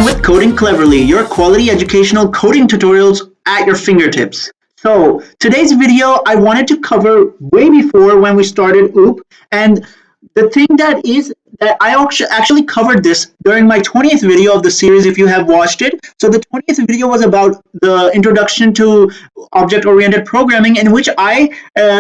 again with Coding Cleverly, your quality educational coding tutorials at your fingertips. So today's video I wanted to cover way before when we started OOP, and the thing that is that I actually covered this during my 20th video of the series if you have watched it. So the 20th video was about the introduction to object-oriented programming, in which I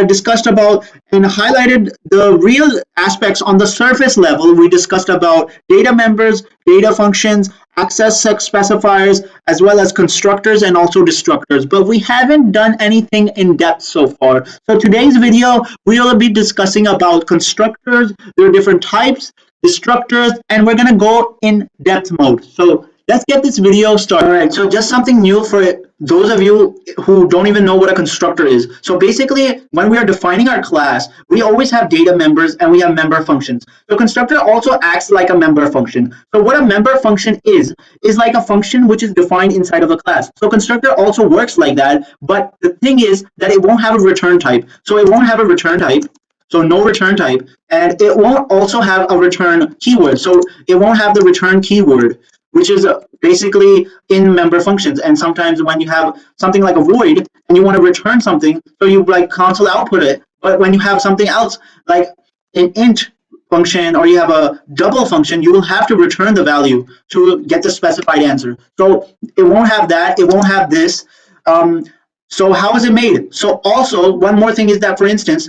discussed about and highlighted the real aspects on the surface level. We discussed about data members, data functions, access specifiers, as well as constructors and also destructors, but we haven't done anything in depth so far. So today's video we will be discussing about constructors, their different types, destructors, and we're going to go in depth mode. So let's get this video started. All right, so just something new for those of you who don't even know what a constructor is. So basically, when we are defining our class, we always have data members and we have member functions. So constructor also acts like a member function. So what a member function is like a function which is defined inside of a class. So constructor also works like that, but the thing is that it won't have a return type. So it won't have a return type. So no return type, and it won't also have a return keyword. So it won't have the return keyword, which is basically in member functions. And sometimes when you have something like a void and you want to return something, so you like console output it. But when you have something else like an int function or you have a double function, you will have to return the value to get the specified answer. So it won't have that. It won't have this. So how is it made? So also one more thing is that, for instance,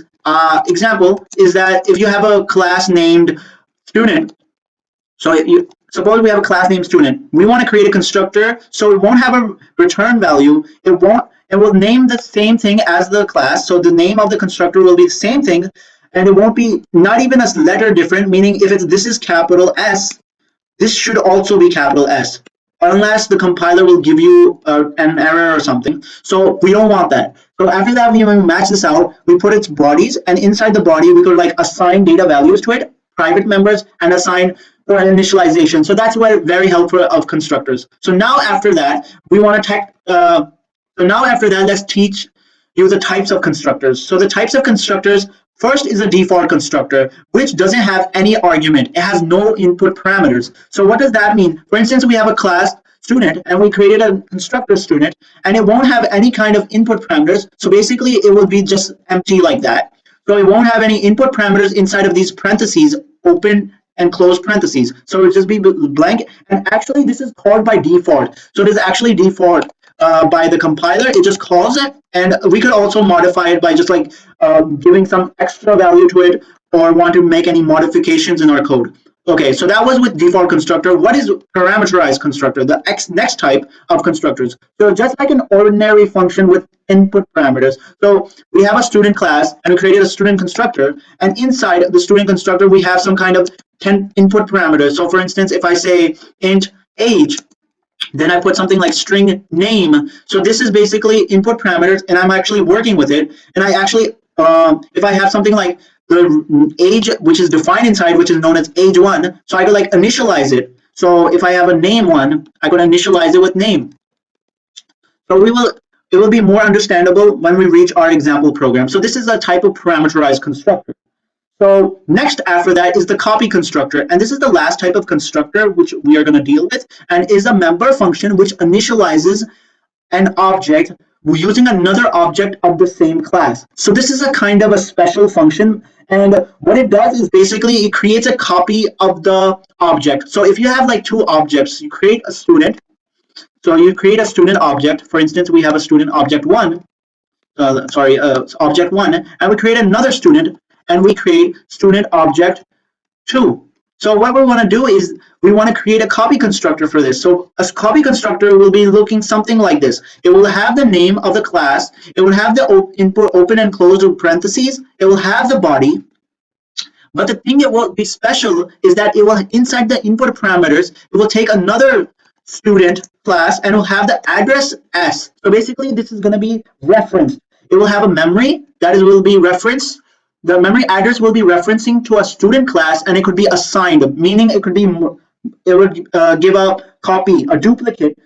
example is that if you have a class named student, so you suppose we have a class named student, we want to create a constructor, so it won't have a return value. It will name the same thing as the class. So the name of the constructor will be the same thing, and it won't be not even a letter different. Meaning, if this is capital S, this should also be capital S, unless the compiler will give you an error or something. So we don't want that. So after that, we match this out. We put its bodies, and inside the body, we could like assign data values to it, private members, and assign for an initialization. So that's where very helpful of constructors. So now after that, we want to let's teach you the types of constructors. So the types of constructors, first is a default constructor, which doesn't have any argument. It has no input parameters. So what does that mean? For instance, we have a class student and we created a constructor student, and it won't have any kind of input parameters. So basically it will be just empty like that. So it won't have any input parameters inside of these parentheses, open and close parentheses. So it'll just be blank. And actually this is called by default. So it is actually default by the compiler. It just calls it, and we could also modify it by just like giving some extra value to it or want to make any modifications in our code. Okay, so that was with default constructor. What is parameterized constructor? The next type of constructors. So just like an ordinary function with input parameters. So we have a student class and we created a student constructor, and inside the student constructor we have some kind of 10 input parameters. So for instance, if I say int age, then I put something like string name. So this is basically input parameters, and I'm actually working with it. And I actually, if I have something like the age, which is defined inside, which is known as age1, so I could like initialize it. So if I have a name one, I could initialize it with name. So it will be more understandable when we reach our example program. So this is a type of parameterized constructor. So next after that is the copy constructor, and this is the last type of constructor which we are going to deal with, and is a member function which initializes an object using another object of the same class. So this is a kind of a special function, and what it does is basically it creates a copy of the object. So if you have like two objects, you create a student. So you create a student object. For instance, we have a student object one, object one, and we create another student, and we create student object 2. So what we want to do is we want to create a copy constructor for this. So a copy constructor will be looking something like this. It will have the name of the class. It will have the input open and close parentheses. It will have the body. But the thing that will be special is that it will, inside the input parameters, it will take another student class and will have the address S. So basically this is going to be referenced. It will have a memory that will be referenced. The memory address will be referencing to a student class, and it could be assigned, meaning it would give a copy, a duplicate.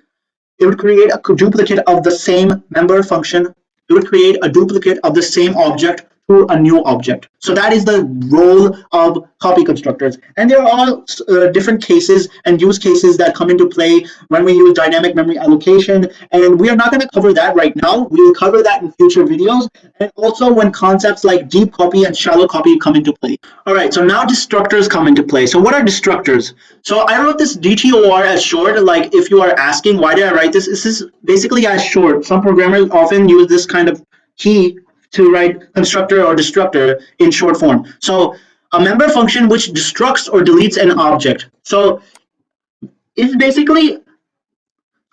It would create a duplicate of the same member function. It would create a duplicate of the same object to a new object. So that is the role of copy constructors. And there are all different cases and use cases that come into play when we use dynamic memory allocation. And we are not going to cover that right now. We will cover that in future videos. And also when concepts like deep copy and shallow copy come into play. All right, so now destructors come into play. So what are destructors? So I wrote this DTOR as short. Like if you are asking why did I write this, this is basically as short. Some programmers often use this kind of key to write constructor or destructor in short form. So a member function which destructs or deletes an object. So it's basically,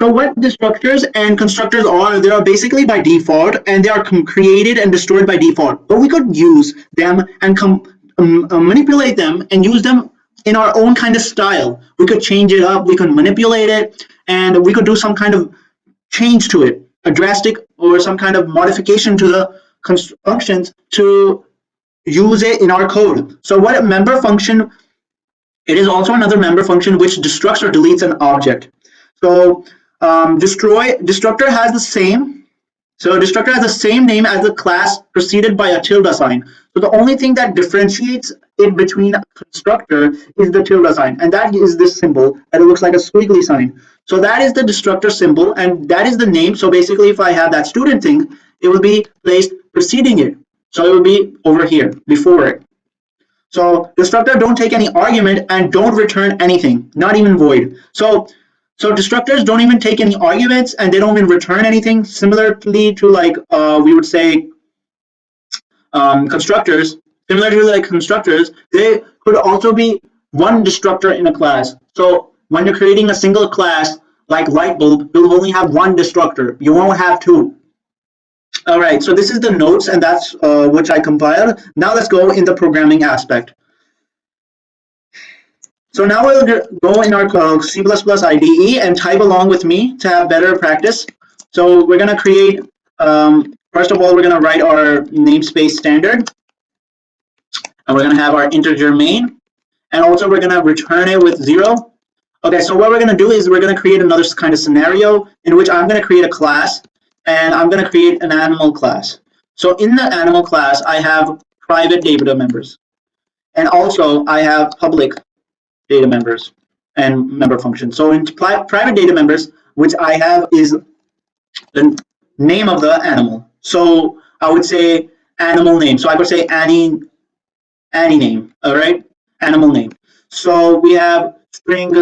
so what destructors and constructors are, they are basically by default and they are created and destroyed by default. But we could use them and manipulate them and use them in our own kind of style. We could change it up, we could manipulate it, and we could do some kind of change to it, a drastic or some kind of modification to the functions to use it in our code. So what a member function, it is also another member function which destructs or deletes an object. So destructor has the same, so destructor has the same name as the class preceded by a tilde sign. So the only thing that differentiates it between a constructor is the tilde sign, and that is this symbol that it looks like a squiggly sign. So that is the destructor symbol, and that is the name. So basically if I have that student thing, it will be placed preceding it. So it will be over here, before it. So destructor don't take any argument and don't return anything, not even void. So destructors don't even take any arguments and they don't even return anything, similarly to like we would say constructors. Similar to like constructors, they could also be one destructor in a class. So when you're creating a single class like light bulb, you'll only have one destructor. You won't have two. All right, so this is the notes, and that's which I compiled. Now let's go in the programming aspect. So now we'll go in our C++ IDE and type along with me to have better practice. So we're going to create, first of all, we're going to write our namespace standard. And we're going to have our integer main. And also we're going to return it with 0. Okay, so what we're going to do is we're going to create another kind of scenario in which I'm going to create a class. And I'm going to create an animal class. So in the animal class, I have private data members. And also I have public data members and member functions. So in private data members, which I have is the name of the animal. So I would say animal name. So I would say Annie name, all right? Animal name. So we have string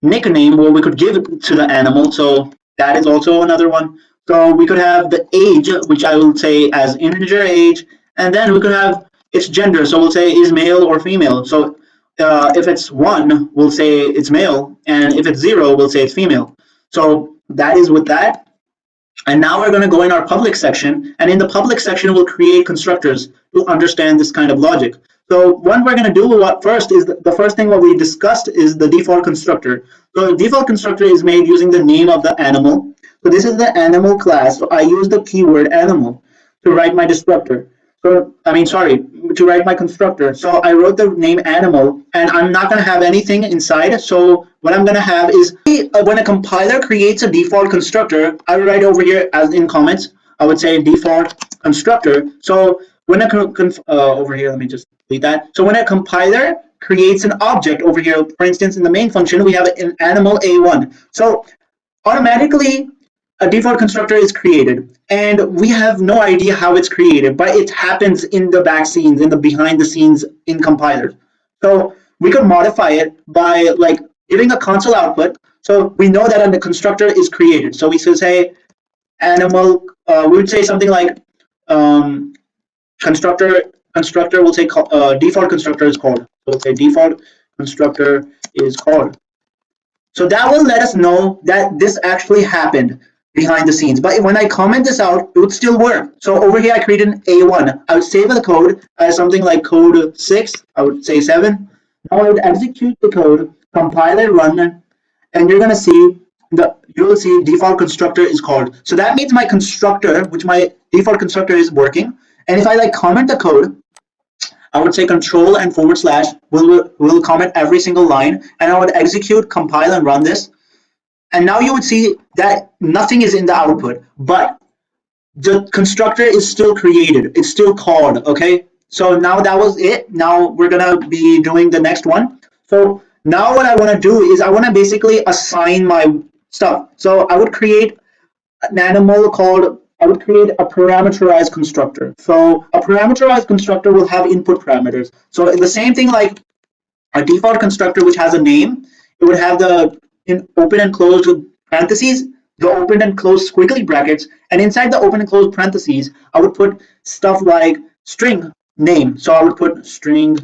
nickname where we could give it to the animal. So that is also another one. So we could have the age, which I will say as integer age, and then we could have its gender. So we'll say is male or female. So if it's 1, we'll say it's male, and if it's 0, we'll say it's female. So that is with that. And now we're going to go in our public section, and in the public section, we'll create constructors to understand this kind of logic. So what we're going to do first is the first thing what we discussed is the default constructor. So the default constructor is made using the name of the animal. So this is the animal class. So I use the keyword animal to write my destructor. So to write my constructor. So I wrote the name animal, and I'm not going to have anything inside. So what I'm going to have is when a compiler creates a default constructor, I would write over here as in comments. I would say default constructor. So when over here, let me just delete that. So when a compiler creates an object over here, for instance, in the main function, we have an animal A1. So automatically, a default constructor is created, and we have no idea how it's created, but it happens in the back scenes, in the behind the scenes in compilers. So we could modify it by like giving a console output. So we know that a constructor is created. So we should say animal, we would say something like constructor will say default constructor is called. So we'll say default constructor is called. So that will let us know that this actually happened behind the scenes. But when I comment this out, it would still work. So over here, I created an A1. I would save the code as something like code 6. I would say 7. Now I would execute the code, compile it, run, and you're going to see you will see default constructor is called. So that means my constructor, which my default constructor is working. And if I like comment the code, I would say control and / will comment every single line, and I would execute, compile, and run this. And now you would see that nothing is in the output, but the constructor is still created. It's still called, okay? So now that was it. Now we're gonna be doing the next one. So now what I wanna do is I wanna basically assign my stuff. So I would create an animal called, I would create a parameterized constructor. So a parameterized constructor will have input parameters. So the same thing like a default constructor which has a name, it would have the open and closed parentheses, the open and closed squiggly brackets, and inside the open and closed parentheses, I would put stuff like string name. So I would put string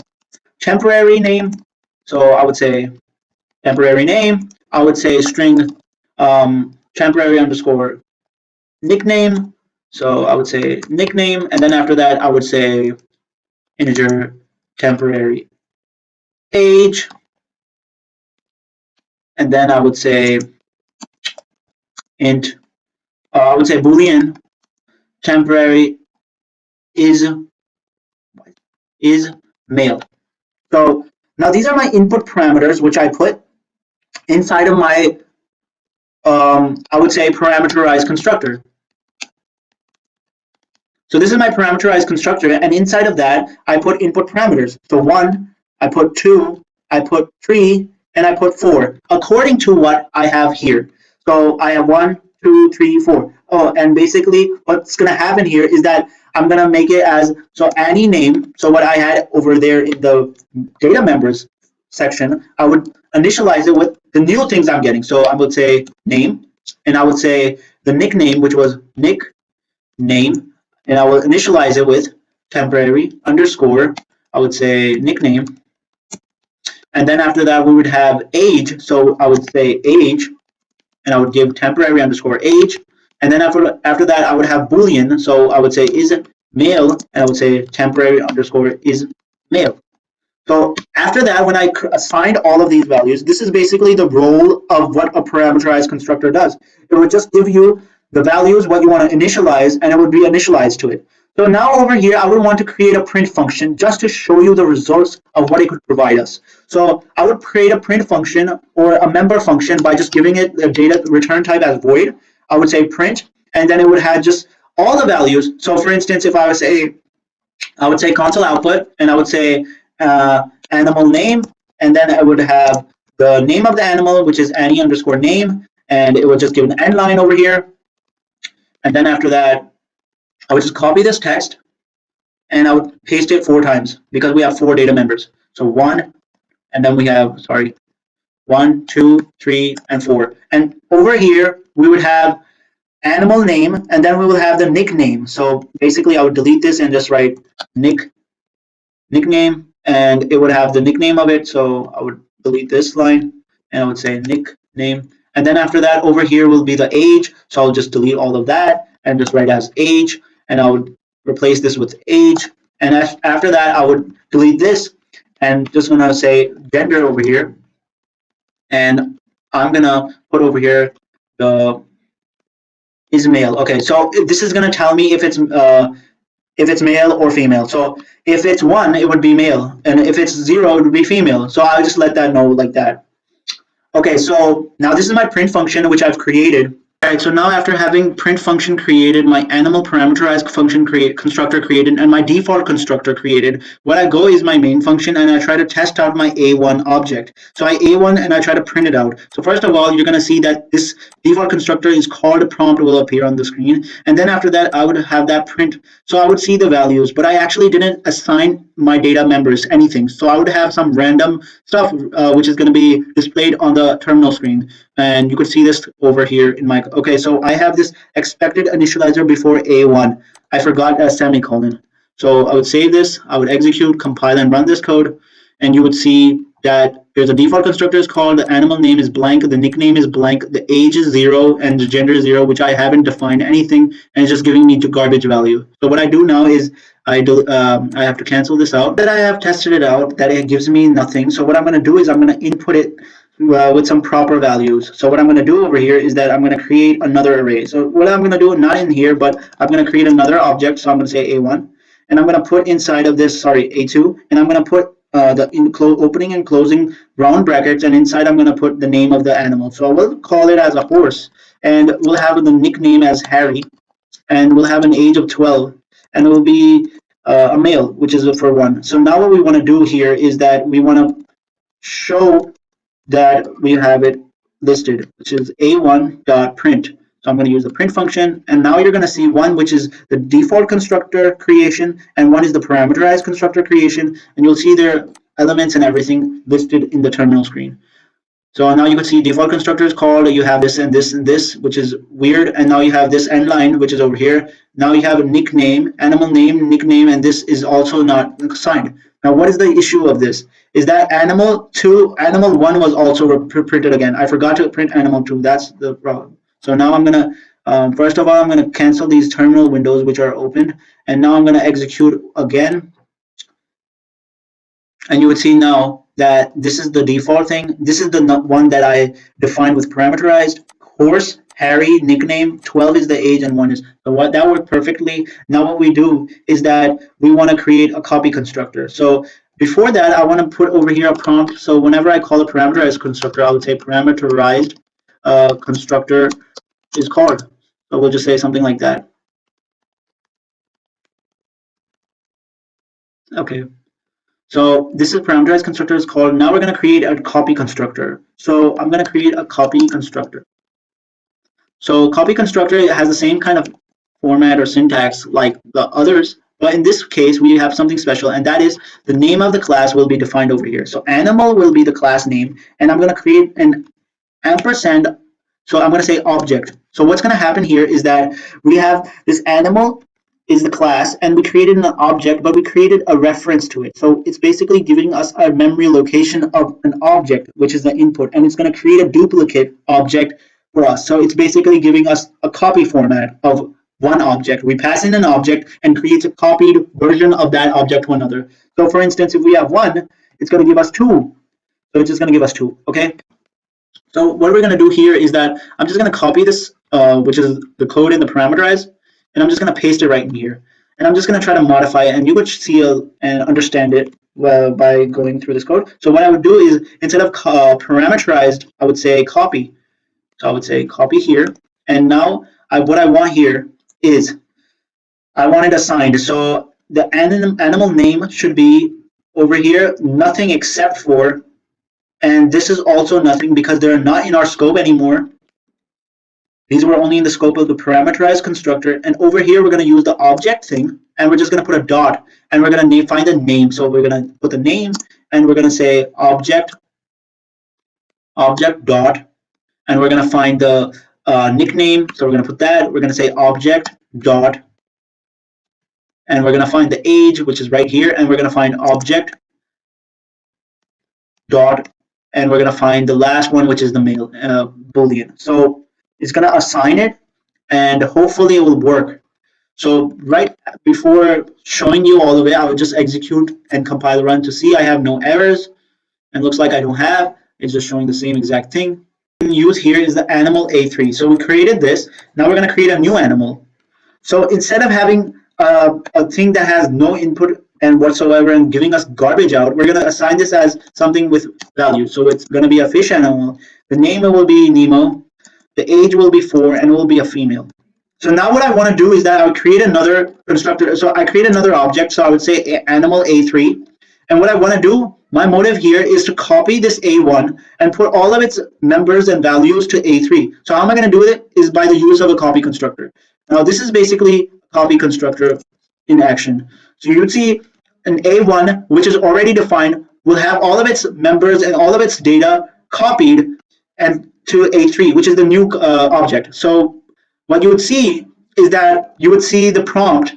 temporary name. So I would say temporary name. I would say string temporary underscore nickname. So I would say nickname, and then after that, I would say integer temporary age, and then I would say int, I would say boolean temporary is male. So now these are my input parameters which I put inside of my I would say parameterized constructor. So this is my parameterized constructor, and inside of that I put input parameters. So 1, I put 2, I put 3, and I put 4 according to what I have here. So I have 1, 2, 3, 4. Oh, and basically what's gonna happen here is that I'm gonna make it as, so any name. So what I had over there in the data members section, I would initialize it with the new things I'm getting. So I would say name, and I would say the nickname, which was nickname, and I will initialize it with temporary underscore, I would say nickname, and then after that we would have age. So I would say age, and I would give temporary underscore age, and then after that I would have boolean. So I would say is male, and I would say temporary underscore is male. So after that, when I assigned all of these values, this is basically the role of what a parameterized constructor does. It would just give you the values, what you want to initialize, and it would be initialized to it. So now over here, I would want to create a print function just to show you the results of what it could provide us. So I would create a print function or a member function by just giving it the data return type as void. I would say print, and then it would have just all the values. So for instance, if I would say, console output, and I would say animal name, and then I would have the name of the animal, which is Annie underscore name, and it would just give an end line over here. And then after that, I would just copy this text and I would paste it 4 times because we have 4 data members. So 1, and then we have, 1, 2, 3, and 4. And over here, we would have animal name, and then we will have the nickname. So basically, I would delete this and just write nickname, and it would have the nickname of it. So I would delete this line, and I would say nickname. And then after that, over here will be the age. So I'll just delete all of that and just write as age, and I would replace this with age. And after that, I would delete this and just gonna say gender over here. And I'm gonna put over here the is male. Okay, so this is gonna tell me if it's male or female. So if it's 1, it would be male, and if it's 0, it would be female. So I'll just let that know like that. Okay, so now this is my print function which I've created. Alright, so now after having print function created, my animal parameterized function constructor created, and my default constructor created, what I go is my main function and I try to test out my A1 object. So I A1 and I try to print it out. So first of all, you're going to see that this default constructor is called prompt will appear on the screen. And then after that, I would have that print. So I would see the values, but I actually didn't assign my data members anything. So I would have some random stuff which is going to be displayed on the terminal screen. And you could see this over here in my, okay, so I have this expected initializer before A1. I forgot a semicolon. So I would save this, I would execute, compile, and run this code, and you would see that there's a default constructor is called, the animal name is blank, the nickname is blank, the age is 0, and the gender is 0, which I haven't defined anything, and it's just giving me the garbage value. So what I do now is I have to cancel this out. That I have tested it out, that it gives me nothing. So what I'm going to do is I'm going to input it with some proper values. So what I'm going to do over here is that I'm going to create another array. So what I'm going to do, not in here, but I'm going to create another object. So I'm going to say A1, and I'm going to put inside of this, A2, and I'm going to put the opening and closing round brackets, and inside I'm going to put the name of the animal. So I will call it as a horse, and we'll have the nickname as Harry. and we'll have an age of 12, and it will be a male, which is for 1. So now what we want to do here is that we want to show that we have it listed, which is a1.print. So I'm going to use the print function, and now you're going to see one, which is the default constructor creation, and one is the parameterized constructor creation, and you'll see their elements and everything listed in the terminal screen. So now you can see default constructor is called, you have this and this and this, which is weird, and now you have this end line, which is over here. Now you have a nickname, animal name, nickname, and this is also not assigned. Now what is the issue of this? Is that animal 1 was also printed again. I forgot to print animal 2, that's the problem. So now I'm gonna, first of all, I'm gonna cancel these terminal windows which are open, and now I'm gonna execute again. And you would see now that this is the default thing. This is the one that I defined with parameterized. Horse, Harry, nickname, 12 is the age, and 1 is. So what that worked perfectly. Now what we do is that we want to create a copy constructor. So before that, I want to put over here a prompt. So whenever I call a parameterized constructor, I would say parameterized constructor is called. So we'll just say something like that. Okay. So this is parameterized constructor is called. Now we're going to create a copy constructor. So I'm going to create a copy constructor. So copy constructor has the same kind of format or syntax like the others, but in this case we have something special, and that is the name of the class will be defined over here. So animal will be the class name, and I'm going to create an ampersand. So I'm going to say object. So what's going to happen here is that we have this animal is the class, and we created an object, but we created a reference to it. So it's basically giving us a memory location of an object, which is the input, and it's going to create a duplicate object for us. So it's basically giving us a copy format of one object. We pass in an object and creates a copied version of that object to another. So for instance, if we have 1, it's going to give us 2. So it's just going to give us 2, okay? So what we're going to do here is that I'm just going to copy this, which is the code in the parameterize, and I'm just going to paste it right in here. And I'm just going to try to modify it, and you would see and understand it by going through this code. So what I would do is, instead of parameterized, I would say copy. So I would say copy here. And now what I want here is I want it assigned. So the animal name should be over here, nothing except for, and this is also nothing because they're not in our scope anymore. These were only in the scope of the parameterized constructor. And over here, we're going to use the object thing, and we're just going to put a dot, and we're going to find the name. So we're going to put the name, and we're going to say object dot, and we're going to find the nickname. So we're going to put that. We're going to say object dot, and we're going to find the age, which is right here, and we're going to find object dot, and we're going to find the last one, which is the male boolean. So it's going to assign it, and hopefully it will work. So right before showing you all the way, I will just execute and compile run to see I have no errors, and looks like I don't have. It's just showing the same exact thing. Use here is the animal A3. So we created this. Now we're going to create a new animal. So instead of having a thing that has no input and whatsoever and giving us garbage out, we're going to assign this as something with value. So it's going to be a fish animal. The name will be Nemo. The age will be 4, and it will be a female. So now what I want to do is that I would create another constructor. So I create another object. So I would say animal A3. And what I want to do, my motive here is to copy this A1 and put all of its members and values to A3. So how am I going to do it is by the use of a copy constructor. Now this is basically a copy constructor in action. So you would see an A1, which is already defined, will have all of its members and all of its data copied and to A3, which is the new object. So what you would see is that you would see the prompt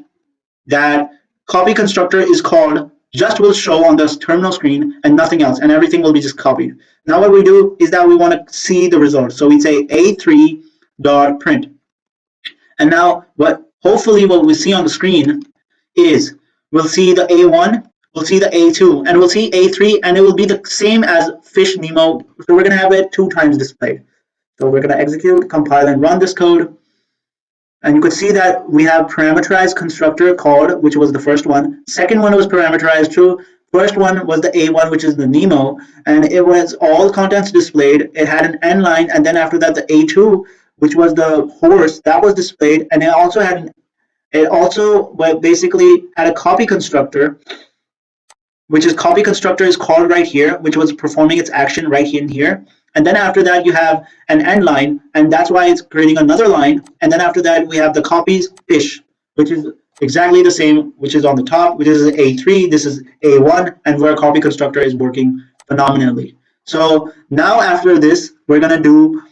that copy constructor is called just will show on the terminal screen and nothing else, and everything will be just copied. Now what we do is that we want to see the results. So we say A3.print. And now hopefully what we see on the screen is we'll see the A1, we'll see the A2, and we'll see A3, and it will be the same as fish Nemo. So we're going to have it 2 times displayed. So we're going to execute, compile, and run this code. And you could see that we have parameterized constructor called, which was the first one. Second one was parameterized true. First one was the A1, which is the Nemo, and it was all contents displayed. It had an end line, and then after that the A2, which was the horse, that was displayed, and it also had an It also, but basically at a copy constructor, which is copy constructor is called right here, which was performing its action right in here. And then after that, you have an end line, and that's why it's creating another line. And then after that, we have the copies ish, which is exactly the same, which is on the top, which is A3, this is A1, and where copy constructor is working phenomenally. So now after this, we're gonna do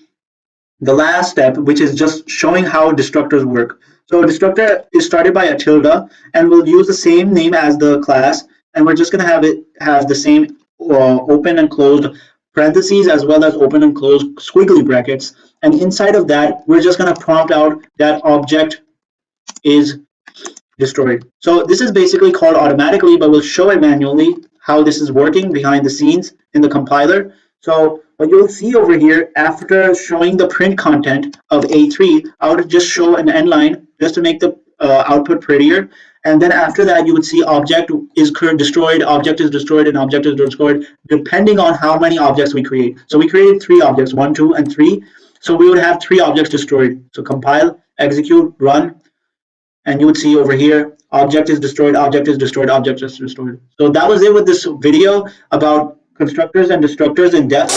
the last step, which is just showing how destructors work. So a destructor is started by a tilde, and we'll use the same name as the class, and we're just going to have it have the same open and closed parentheses as well as open and closed squiggly brackets. And inside of that, we're just going to prompt out that object is destroyed. So this is basically called automatically, but we'll show it manually how this is working behind the scenes in the compiler. So what you'll see over here, after showing the print content of A3, I would just show an end line just to make the output prettier. And then after that, you would see object is destroyed, object is destroyed, and object is destroyed, depending on how many objects we create. So we created 3 objects, 1, 2, and 3. So we would have 3 objects destroyed. So compile, execute, run, and you would see over here, object is destroyed, object is destroyed, object is destroyed. So that was it with this video about constructors and destructors in depth.